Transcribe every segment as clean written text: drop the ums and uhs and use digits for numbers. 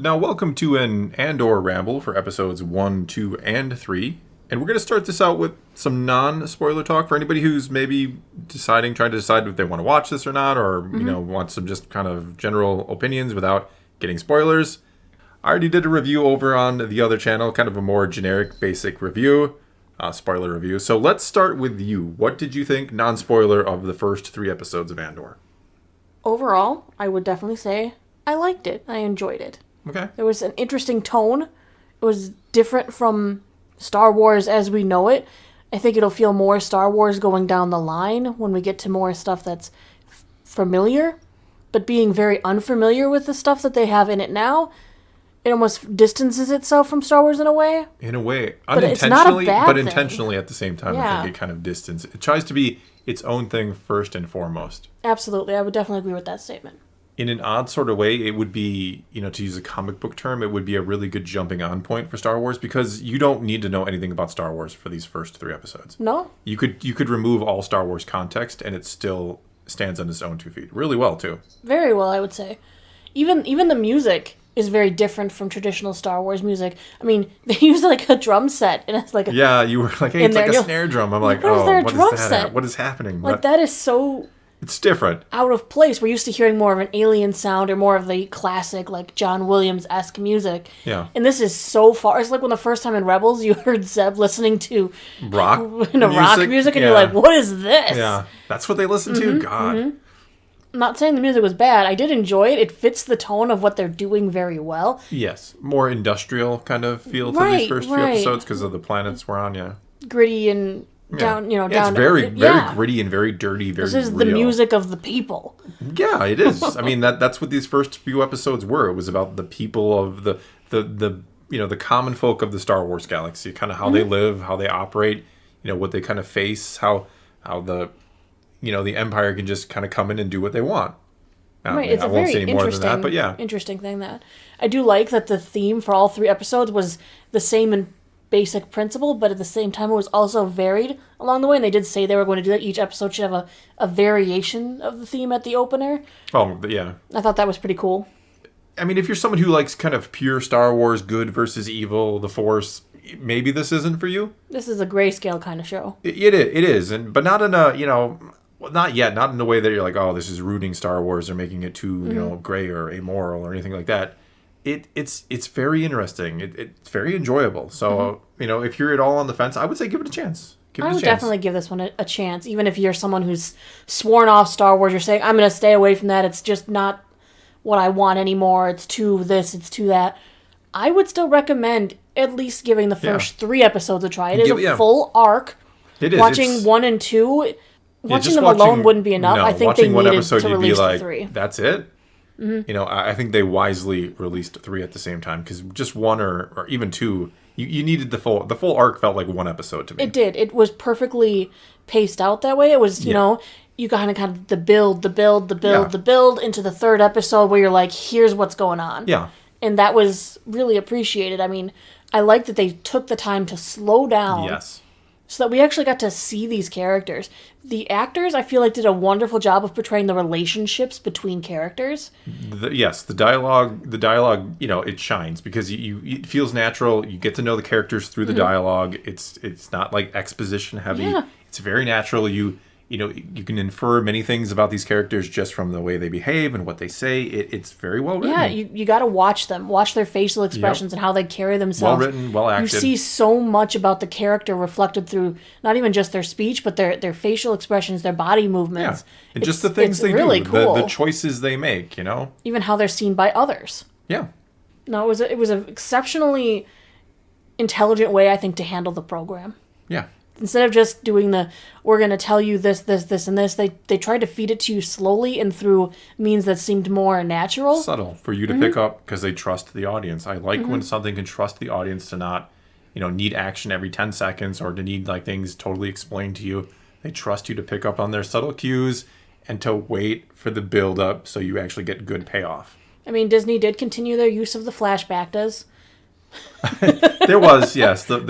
Now, welcome to an Andor ramble for episodes 1, 2, and 3. And we're going to start this out with some non-spoiler talk for anybody who's maybe trying to decide if they want to watch this or not, or, want some just kind of general opinions without getting spoilers. I already did a review over on the other channel, kind of a more generic, basic review, spoiler review. So let's start with you. What did you think, non-spoiler, of the first 3 episodes of Andor? Overall, I would definitely say I liked it. I enjoyed it. Okay. There was an interesting tone. It was different from Star Wars as we know it. I think it'll feel more Star Wars going down the line when we get to more stuff that's familiar. But being very unfamiliar with the stuff that they have in it now, it almost distances itself from Star Wars in a way. In a way. But it's not a bad but thing. intentionally at the same time. Yeah. I think it kind of distances. It tries to be its own thing first and foremost. Absolutely. I would definitely agree with that statement. In an odd sort of way, it would be, to use a comic book term, it would be a really good jumping on point for Star Wars because you don't need to know anything about Star Wars for these first 3 episodes. No? You could remove all Star Wars context and it still stands on its own 2 feet. Really well, too. Very well, I would say. Even the music is very different from traditional Star Wars music. I mean, they use like a drum set and it's like a... Yeah, you were like, hey, it's like a snare drum. I'm like, what is there a what drum is that? set? What is happening? Like, that is so... It's different. Out of place. We're used to hearing more of an alien sound or more of the classic, like, John Williams-esque music. Yeah. And this is so far... It's like when the first time in Rebels you heard Zeb listening to... Rock music and you're like, what is this? Yeah. That's what they listen to? God. I'm not saying the music was bad. I did enjoy it. It fits the tone of what they're doing very well. Yes. More industrial kind of feel to these first few episodes because of the planets we're on, yeah. Gritty and... down. It's very gritty and very dirty, very This is real. the music of the people. Yeah, it is. I mean, that's what these first few episodes were. It was about the people of the common folk of the Star Wars galaxy, kind of how they live, how they operate, what they kind of face, how the the Empire can just kind of come in and do what they want. It's I a won't very say any more than that, but yeah. Interesting thing that I do like that the theme for all 3 episodes was the same in basic principle, but at the same time it was also varied along the way, and they did say they were going to do that. Each episode should have a variation of the theme at the opener. Oh, yeah. I thought that was pretty cool. I mean, if you're someone who likes kind of pure Star Wars, good versus evil, the Force, maybe this isn't for you. This is a grayscale kind of show. It is, but not in a, not yet, not in the way that you're like, oh, this is rooting Star Wars or making it too, gray or amoral or anything like that. It's very interesting. It's very enjoyable. So, if you're at all on the fence, I would say give it a chance. I would definitely give this one a chance. Even if you're someone who's sworn off Star Wars, you're saying, I'm going to stay away from that. It's just not what I want anymore. It's too this, it's too that. I would still recommend at least giving the first 3 episodes a try. It is a full arc. It is. Watching 1 and 2, watching them alone wouldn't be enough. No, I think they needed episode, to release the 3. That's it? I think they wisely released 3 at the same time because just 1 or even 2, you needed the full arc. Felt like 1 episode to me. It did. It was perfectly paced out that way. It was you kind of the build into the 3rd episode where you're like, here's what's going on. Yeah, and that was really appreciated. I mean, I like that they took the time to slow down. Yes. So that we actually got to see these characters. The actors, I feel like, did a wonderful job of portraying the relationships between characters. The dialogue, it shines because it feels natural. You get to know the characters through the dialogue. It's not like exposition heavy. Yeah. It's very natural. You can infer many things about these characters just from the way they behave and what they say. It's very well written. Yeah, you got to watch them. Watch their facial expressions and how they carry themselves. Well written, well acted. You see so much about the character reflected through not even just their speech, but their facial expressions, their body movements. Yeah, and just the things they really do, cool. the choices they make, Even how they're seen by others. Yeah. No, it was an exceptionally intelligent way, I think, to handle the program. Yeah. Instead of just doing we're going to tell you this, and this, they tried to feed it to you slowly and through means that seemed more natural. Subtle for you to pick up because they trust the audience. I like when something can trust the audience to not, need action every 10 seconds or to need things totally explained to you. They trust you to pick up on their subtle cues and to wait for the build up so you actually get good payoff. I mean, Disney did continue their use of the flashbacks. There was, yes. There's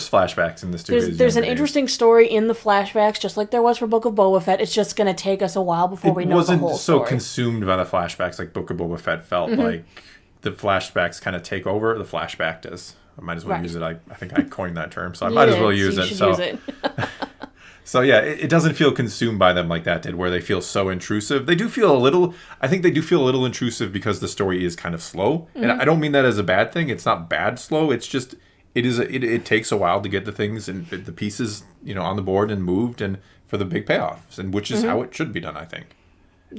flashbacks in the studio. There's an interesting story in the flashbacks, just like there was for Book of Boba Fett. It's just going to take us a while before we know the whole story. It wasn't so consumed by the flashbacks like Book of Boba Fett felt like the flashbacks kind of take over. The flashback does. I might as well Right. use it. I think I coined that term, so I might as well use you it. should So use it. So yeah, it doesn't feel consumed by them like that did, where they feel so intrusive. They do feel a little. I think they do feel a little intrusive because the story is kind of slow, and I don't mean that as a bad thing. It's not bad slow. It's just it takes a while to get the things and the pieces on the board and moved, and for the big payoffs, and which is how it should be done, I think.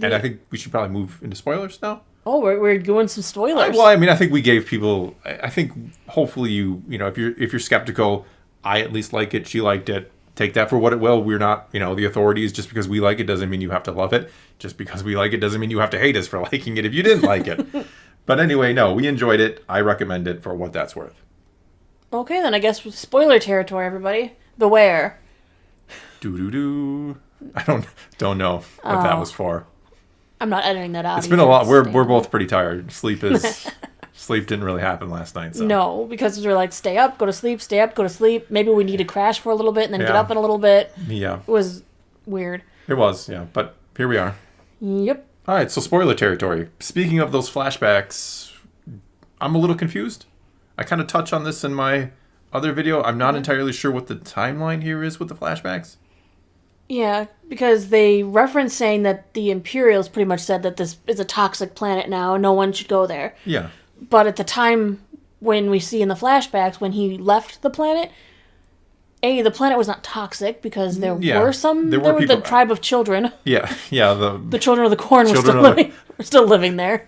And I think we should probably move into spoilers now. Oh, we're doing some spoilers. Well, I mean, I think we gave people. I think hopefully if you're skeptical, I at least like it. She liked it. Take that for what it will. We're not, the authorities. Just because we like it doesn't mean you have to love it. Just because we like it doesn't mean you have to hate us for liking it if you didn't like it. But anyway, no, we enjoyed it. I recommend it for what that's worth. Okay, then I guess with spoiler territory, everybody. Beware. Doo. I don't know what that was for. I'm not editing that out. It's been a lot. We're both pretty tired. Sleep didn't really happen last night. So. No, because we're like, stay up, go to sleep, stay up, go to sleep. Maybe we need to crash for a little bit and then get up in a little bit. Yeah. It was weird. It was, yeah. But here we are. Yep. All right, so spoiler territory. Speaking of those flashbacks, I'm a little confused. I kind of touch on this in my other video. I'm not entirely sure what the timeline here is with the flashbacks. Yeah, because they reference saying that the Imperials pretty much said that this is a toxic planet now, no one should go there. Yeah. But at the time when we see in the flashbacks, when he left the planet, the planet was not toxic because there were some. There were the tribe of children. Yeah. The children of the corn were still living there.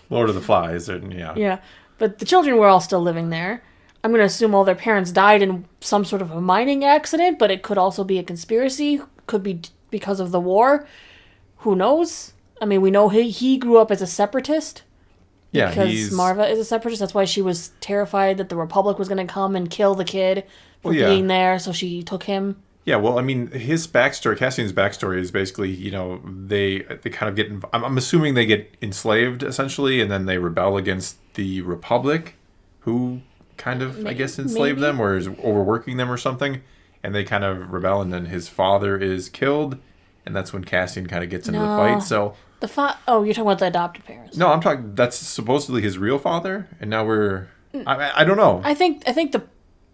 Lord of the Flies, and yeah. Yeah, but the children were all still living there. I'm going to assume all their parents died in some sort of a mining accident, but it could also be a conspiracy. Could be because of the war. Who knows? I mean, we know he grew up as a separatist. Yeah, because Marva is a separatist. That's why she was terrified that the Republic was going to come and kill the kid for being there, so she took him. Yeah, well, I mean, his backstory, Cassian's backstory is basically, they kind of get... I'm assuming they get enslaved, essentially, and then they rebel against the Republic, who kind of, I guess, enslaved them or is overworking them or something, and they kind of rebel, and then his father is killed, and that's when Cassian kind of gets into the fight, so... you're talking about the adopted parents. No, I'm talking... That's supposedly his real father, and now we're... I don't know. I think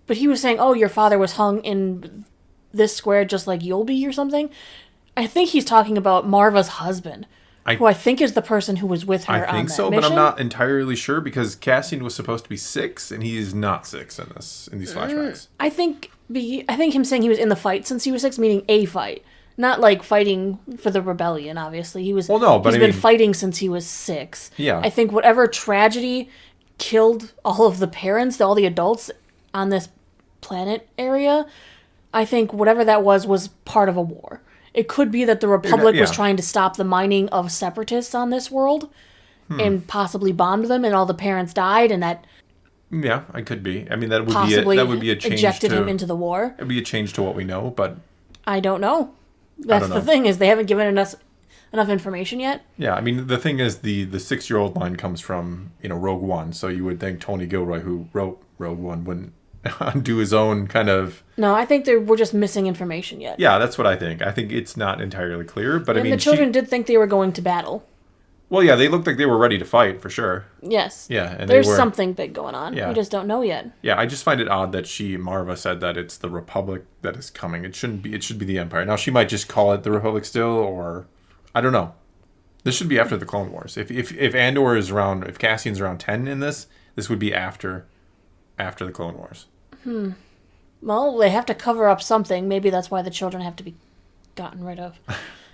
But he was saying, your father was hung in this square just like you'll be or something. I think he's talking about Marva's husband, who I think is the person who was with her on that mission. I think so, but I'm not entirely sure because Cassian was supposed to be 6, and he is not 6 in these flashbacks. I think him saying he was in the fight since he was 6, meaning a fight. Not like fighting for the rebellion, obviously. He's been fighting since he was 6. Yeah. I think whatever tragedy killed all of the parents, all the adults on this planet area, I think whatever that was part of a war. It could be that the Republic was trying to stop the mining of separatists on this world and possibly bombed them, and all the parents died, and that... Yeah, it could be. I mean, that would be a change ejected him into the war. It would be a change to what we know, but... I don't know. That's the thing, is they haven't given us enough information yet. Yeah, I mean, the thing is, the 6-year-old line comes from, Rogue One, so you would think Tony Gilroy, who wrote Rogue One, wouldn't do his own kind of... No, I think we're just missing information yet. Yeah, that's what I think. I think it's not entirely clear, but the children did think they were going to battle. Well, yeah, they looked like they were ready to fight, for sure. Yes. Yeah, and there's something big going on. Yeah. We just don't know yet. Yeah, I just find it odd that Marva said that it's the Republic that is coming. It shouldn't be. It should be the Empire. Now, she might just call it the Republic still, or... I don't know. This should be after the Clone Wars. If Andor is around... If Cassian's around 10 in this would be after the Clone Wars. Well, they have to cover up something. Maybe that's why the children have to be gotten rid of.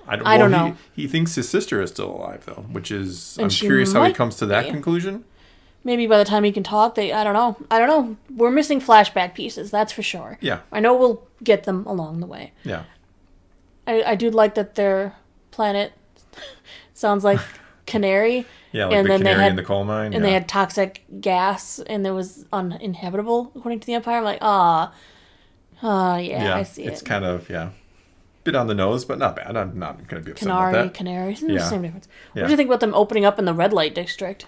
I don't know. He thinks his sister is still alive, though, which is... I'm curious how he comes to that conclusion. Maybe by the time he can talk, I don't know. We're missing flashback pieces, that's for sure. Yeah. I know we'll get them along the way. Yeah. I do like that their planet sounds like Canary. Yeah, like the canary in the coal mine. And they had toxic gas, and it was uninhabitable, according to the Empire. I'm like, I see it. It's kind of, bit on the nose, but not bad. I'm not going to be upset about that. Canary. Same difference. What do you think about them opening up in the red light district?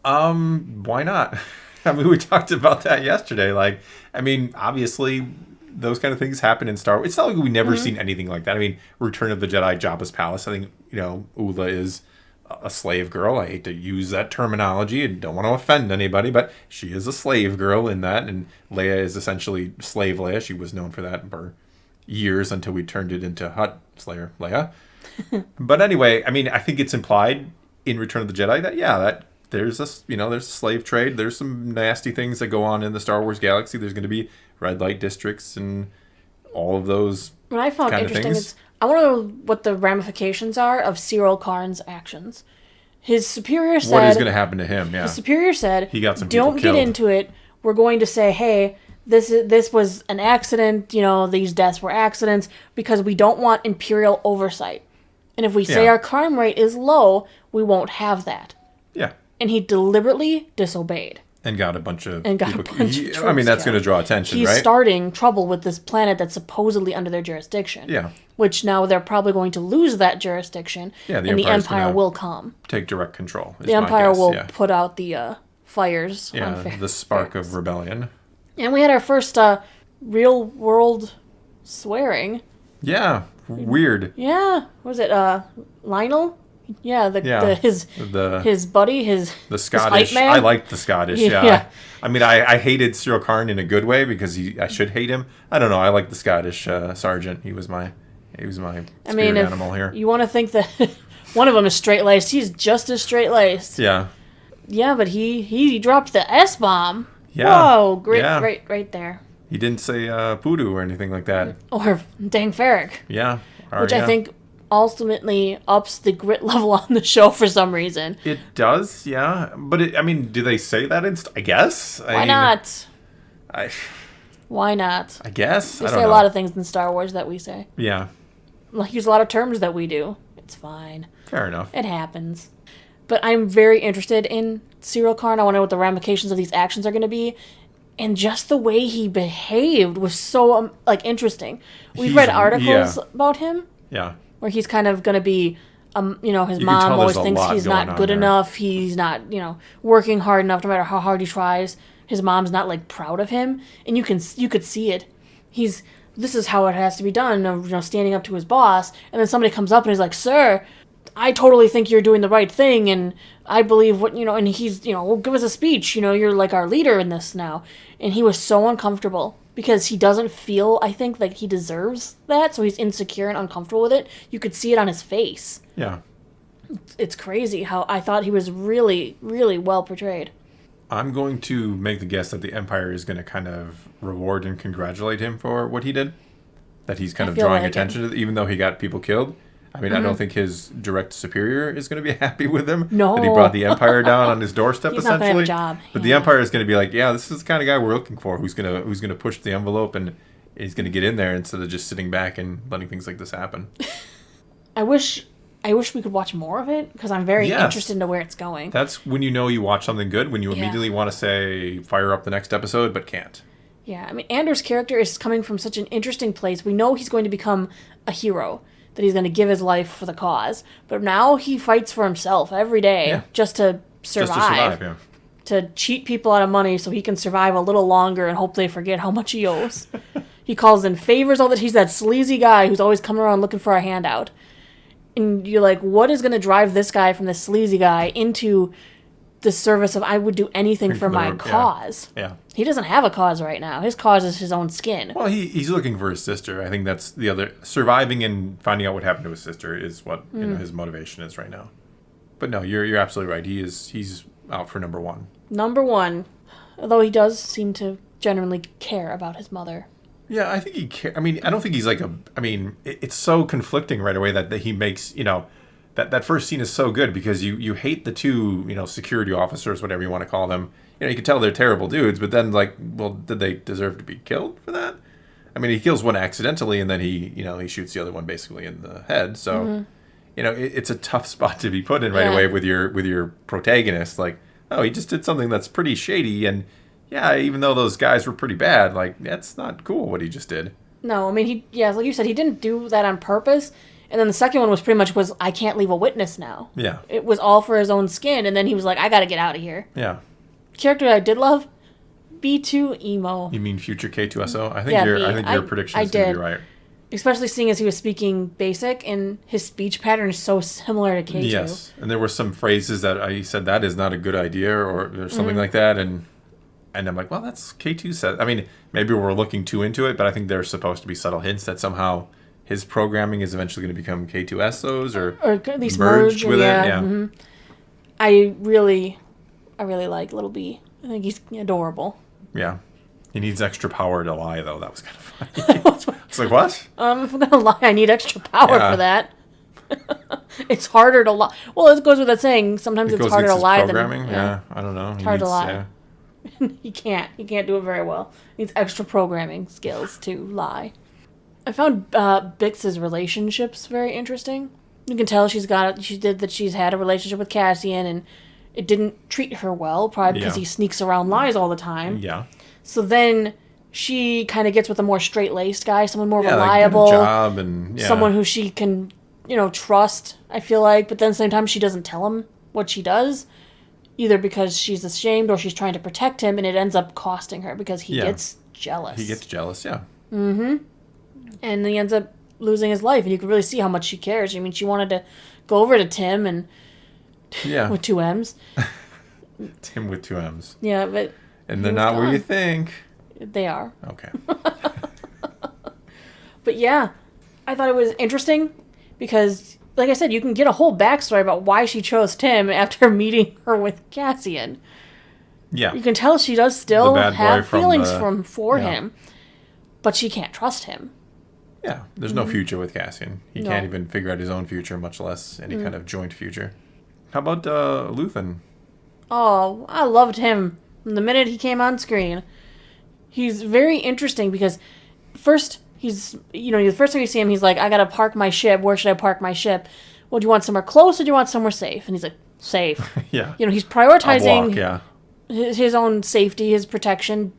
Why not? I mean, we talked about that yesterday. Like, I mean, obviously, those kind of things happen in Star Wars. It's not like we've never seen anything like that. I mean, Return of the Jedi, Jabba's palace. I think, Ula is a slave girl. I hate to use that terminology. I don't want to offend anybody, but she is a slave girl in that. And Leia is essentially slave Leia. She was known for that for years until we turned it into Hutt Slayer Leia. But anyway, I mean, I think it's implied in Return of the Jedi that, that there's a, there's a slave trade. There's some nasty things that go on in the Star Wars galaxy. There's going to be red light districts and all of those What I found interesting is I want to know what the ramifications are of Cyril Karn's actions. His superior said... What is going to happen to him, yeah. His superior said, he got some people don't get into it. We're going to say, hey, this was an accident. These deaths were accidents because we don't want Imperial oversight. And if we say our crime rate is low, we won't have that. Yeah. And he deliberately disobeyed. And got a bunch of troops I mean, that's going to draw attention, right? He's starting trouble with this planet that's supposedly under their jurisdiction. Yeah. Which now they're probably going to lose that jurisdiction. Yeah, and the Empire will come. Take direct control. The Empire will put out the fires. Yeah, the spark of rebellion. And we had our first real world swearing. Yeah, weird. Yeah, was it Lionel? Yeah, his buddy, the Scottish. his hype man. I liked the Scottish. Yeah. I mean, I hated Cyril Karn in a good way because I should hate him. I don't know. I like the Scottish sergeant. He was my spirit animal here. You want to think that one of them is straight laced. He's just as straight laced. Yeah. Yeah, but he dropped the S bomb. Yeah. Whoa, great, right there. He didn't say poodoo or anything like that. Or dang Farrick. Yeah. Which I think ultimately ups the grit level on the show for some reason. It does, yeah. But, do they say that? I guess. Why not? Why not? I guess. They say a lot of things in Star Wars that we say. Yeah. Like, use a lot of terms that we do. It's fine. Fair enough. It happens. But I'm very interested in Cyril Karn. I want to know what the ramifications of these actions are going to be. And just the way he behaved was so, interesting. We've read articles about him. Yeah. Where he's kind of going to be, his mom always thinks he's not good enough. He's not, working hard enough no matter how hard he tries. His mom's not, proud of him. And you could see it. This is how it has to be done, standing up to his boss. And then somebody comes up and he's like, sir, I totally think you're doing the right thing, and I believe what, and he's, well, give us a speech, you're like our leader in this now. And he was so uncomfortable because he doesn't feel, I think, like he deserves that, so he's insecure and uncomfortable with it. You could see it on his face. Yeah. It's crazy how I thought he was really, really well portrayed. I'm going to make the guess that the Empire is going to kind of reward and congratulate him for what he did. That he's kind of drawing attention to, even though he got people killed. I mean, I don't think his direct superior is going to be happy with him. No. That he brought the Empire down on his doorstep, he's essentially. Not gonna have a job. But the Empire is going to be like, yeah, this is the kind of guy we're looking for, who's going to push the envelope and he's going to get in there instead of just sitting back and letting things like this happen. I wish we could watch more of it because I'm very interested in where it's going. That's when you watch something good, when you immediately want to say, fire up the next episode, but can't. Yeah, I mean, Andor's character is coming from such an interesting place. We know he's going to become a hero, that he's going to give his life for the cause. But now he fights for himself every day just to survive. To cheat people out of money so he can survive a little longer and hope they forget how much he owes. He calls in favors all that. He's that sleazy guy who's always coming around looking for a handout. And you're like, what is going to drive this guy from this sleazy guy into the service of I would do anything for my cause? Yeah. He doesn't have a cause right now. His cause is his own skin. Well, he's looking for his sister. I think that's the other. Surviving and finding out what happened to his sister is what his motivation is right now. But no, you're absolutely right. He's out for number one. Number one. Although he does seem to genuinely care about his mother. Yeah, I think he cares. I mean, I don't think he's like it's so conflicting right away that he makes, that first scene is so good because you hate the two, security officers, whatever you want to call them. You can tell they're terrible dudes, but then well, did they deserve to be killed for that? I mean, he kills one accidentally and then he shoots the other one basically in the head. So, it's a tough spot to be put in right away with your protagonist. Like, oh, he just did something that's pretty shady and yeah, even though those guys were pretty bad, like, that's not cool what he just did. No, I mean, like you said, he didn't do that on purpose. And then the second one was pretty much I can't leave a witness now. Yeah. It was all for his own skin, and then he was like, I gotta get out of here. Yeah. Character I did love, B2 Emo. You mean future K2SO? I think your prediction's going to be right. Especially seeing as he was speaking basic, and his speech pattern is so similar to K2. Yes, and there were some phrases that I said that is not a good idea or something like that, and I'm like, well, that's K2 said. I mean, maybe we're looking too into it, but I think there's supposed to be subtle hints that somehow his programming is eventually going to become K2SO's or at least merged with it. Yeah. Mm-hmm. I really like Little B. I think he's adorable. Yeah. He needs extra power to lie, though. That was kind of funny. It's like, what? If I'm going to lie, I need extra power for that. It's harder to lie. Well, it goes with that saying, sometimes it's harder to lie programming? Than... Yeah, I don't know. It's hard to lie. Yeah. He can't do it very well. He needs extra programming skills to lie. I found Bix's relationships very interesting. You can tell she's had a relationship with Cassian, and it didn't treat her well, probably because he sneaks around lies all the time. Yeah. So then she kind of gets with a more straight-laced guy, someone more reliable, like get a job and someone who she can, trust, I feel like. But then at the same time, she doesn't tell him what she does, either because she's ashamed or she's trying to protect him, and it ends up costing her because he gets jealous. He gets jealous, yeah. Mm-hmm. And he ends up losing his life, and you can really see how much she cares. I mean, she wanted to go over to Tim and with 2 M's. Tim with 2 M's. Yeah, but and they're not where you think. They are. Okay. But yeah, I thought it was interesting because, like I said, you can get a whole backstory about why she chose Tim after meeting her with Cassian. Yeah. You can tell she does still have feelings for him, but she can't trust him. Yeah, there's no future with Cassian. He can't even figure out his own future, much less any kind of joint future. How about Luthen? Oh, I loved him from the minute he came on screen. He's very interesting because first the first time you see him, he's like, I gotta park my ship. Where should I park my ship? Well, do you want somewhere close or do you want somewhere safe? And he's like, safe. Yeah. He's prioritizing I'll walk, his own safety, his protection.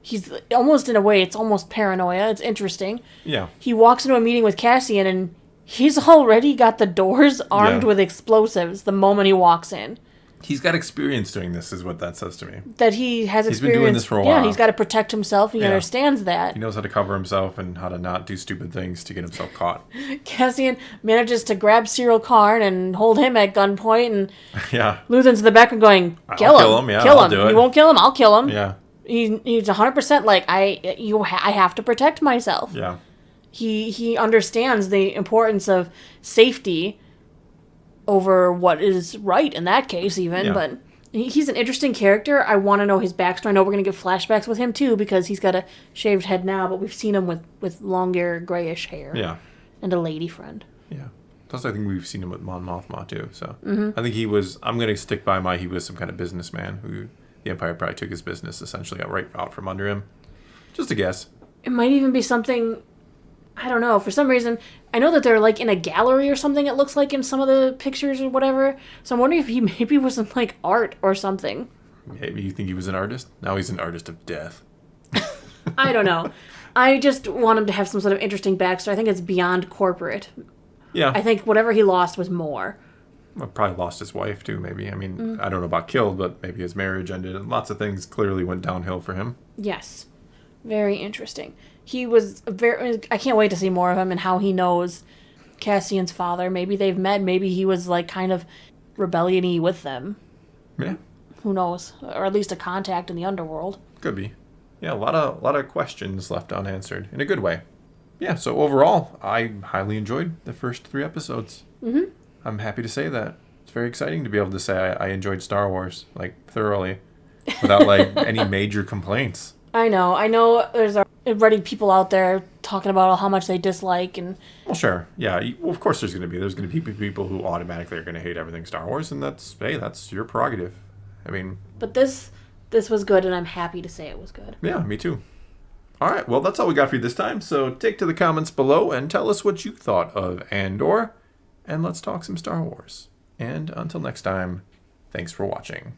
He's almost, in a way, it's almost paranoia. It's interesting. Yeah. He walks into a meeting with Cassian, and he's already got the doors armed with explosives the moment he walks in. He's got experience doing this, is what that says to me. That he has experience. He's been doing this for a while. Yeah, he's got to protect himself. He understands that. He knows how to cover himself and how to not do stupid things to get himself caught. Cassian manages to grab Cyril Karn and hold him at gunpoint, and Luthen's in the back and going, kill him. Kill him. You won't kill him, I'll kill him. Yeah. He's 100% like, I have to protect myself. Yeah. He understands the importance of safety over what is right in that case, even. But he's an interesting character. I want to know his backstory. I know we're going to get flashbacks with him, too, because he's got a shaved head now, but we've seen him with longer, grayish hair. Yeah. And a lady friend. Yeah. Plus, I think we've seen him with Mon Mothma, too. So I think I'm going to stick by he was some kind of businessman who the Empire probably took his business essentially out from under him. Just a guess. It might even be something, I don't know. For some reason, I know that they're like in a gallery or something, it looks like, in some of the pictures or whatever. So I'm wondering if he maybe was in like art or something. Maybe you think he was an artist? Now he's an artist of death. I don't know. I just want him to have some sort of interesting backstory. I think it's beyond corporate. Yeah. I think whatever he lost was more. Well, probably lost his wife, too, maybe. I mean, I don't know about killed, but maybe his marriage ended, and lots of things clearly went downhill for him. Yes. Very interesting. He was I can't wait to see more of him and how he knows Cassian's father. Maybe they've met. Maybe he was, like, kind of rebellion-y with them. Yeah. Who knows? Or at least a contact in the underworld. Could be. Yeah, a lot of questions left unanswered, in a good way. Yeah, so overall, I highly enjoyed the first 3 episodes. Mm-hmm. I'm happy to say that. It's very exciting to be able to say I enjoyed Star Wars, like, thoroughly, without, like, any major complaints. I know there's already people out there talking about how much they dislike and... Well, sure. Yeah, of course there's going to be people who automatically are going to hate everything Star Wars, and that's your prerogative. I mean... But this was good, and I'm happy to say it was good. Yeah, me too. All right, well, that's all we got for you this time, so take to the comments below and tell us what you thought of Andor. And let's talk some Star Wars. And until next time, thanks for watching.